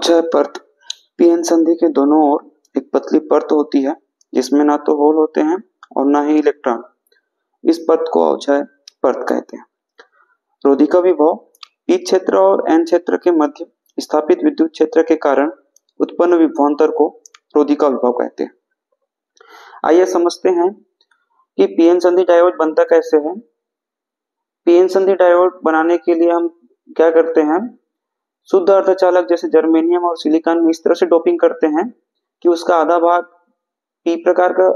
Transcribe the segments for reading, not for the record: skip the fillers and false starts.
अवक्षय परत पीएन संधि के दोनों ओर एक पतली परत होती है जिसमें ना तो होल होते हैं और ना ही इलेक्ट्रॉन। इस परत को अवक्षय परत कहते हैं। रोधी का विभव पी क्षेत्र और एन क्षेत्र के मध्य स्थापित विद्युत क्षेत्र के कारण उत्पन्न विभवांतर को रोधी का विभव कहते हैं। आइए समझते हैं कि पीएन संधि डायोड बनता कैसे है। पीएन संधि डायोड बनाने के लिए हम क्या करते हैं, शुद्ध अर्धचालक जैसे जर्मेनियम और सिलिकॉन में इस तरह से डोपिंग करते हैं कि उसका आधा भाग पी प्रकार का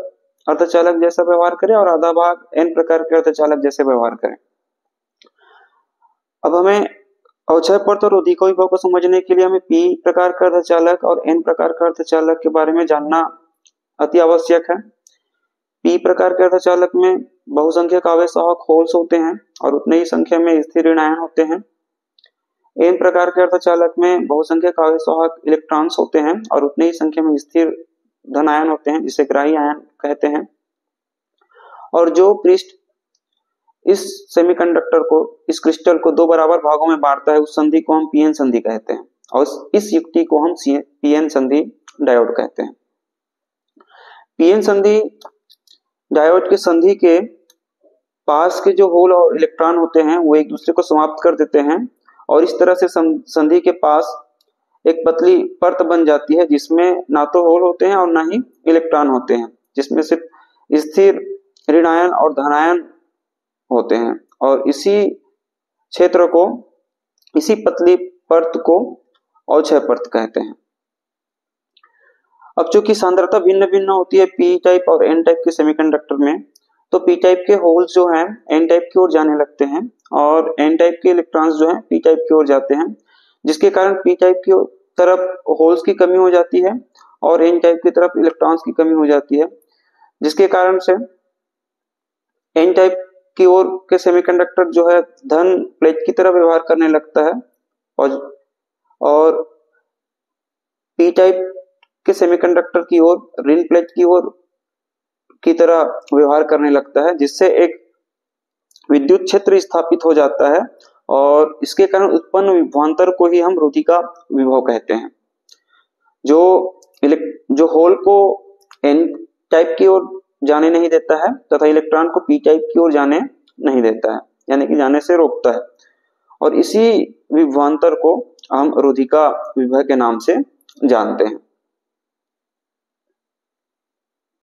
अर्धचालक जैसा व्यवहार करे और आधा भाग एन प्रकार के अर्धचालक जैसे व्यवहार करे। अब हमें अवक्षय परत और रोधी का विभव को समझने के लिए हमें पी प्रकार का अर्धचालक और एन प्रकार का अर्धचालक के बारे में जानना अति आवश्यक है। पी प्रकार के अर्धचालक में बहुसंख्यक आवेशवाहक होल्स होते हैं और उतने ही संख्या में स्थिर ऋण आयन होते हैं। एन प्रकार के अर्धचालक में बहुसंख्यक आवेशवाहक इलेक्ट्रॉन्स होते हैं और उतने ही संख्या में स्थिर धन आयन होते हैं जिसे ग्राही आयन कहते हैं। और जो पृष्ठ इस सेमीकंडक्टर को, इस क्रिस्टल को दो बराबर भागों में बांटता है उस संधि को हम पीएन संधि कहते हैं और इस युक्ति को हम पीएन संधि डायोड कहते हैं। पीएन संधि डायोड के संधि के पास के जो होल और इलेक्ट्रॉन होते हैं वो एक दूसरे को समाप्त कर देते हैं और इस तरह से संधि के पास एक पतली परत बन जाती है जिसमें ना तो होल होते हैं और ना ही इलेक्ट्रॉन होते हैं, जिसमें सिर्फ स्थिर ऋण आयन और धनायन होते हैं। और इसी क्षेत्र को, इसी पतली परत को अवक्षय परत कहते हैं। अब चूंकि सांद्रता भिन्न भिन्न होती है पी टाइप और एन टाइप के सेमीकंडक्टर में, तो पी टाइप के होल्स जो हैं एन टाइप की ओर जाने लगते हैं और एन टाइप के इलेक्ट्रॉन्स जो हैं पी टाइप की ओर जाते हैं, जिसके कारण पी टाइप की तरफ होल्स की कमी हो जाती है और एन टाइप की तरफ इलेक्ट्रॉन्स की कमी हो जाती है, जिसके कारण से एन टाइप की ओर के सेमीकंडक्टर जो है धन प्लेट की तरह व्यवहार करने लगता है और पी टाइप के सेमीकंडक्टर की ओर ऋण प्लेट की ओर की तरह व्यवहार करने लगता है, जिससे एक विद्युत क्षेत्र स्थापित हो जाता है और इसके कारण उत्पन्न विभवांतर को ही हम रोधी का विभव कहते हैं। जो होल को एन टाइप की ओर जाने नहीं देता है तथा इलेक्ट्रॉन को पी टाइप की ओर जाने नहीं देता है, यानी कि जाने से रोकता है, और इसी विभवांतर को हम रोधी का विभव के नाम से जानते हैं।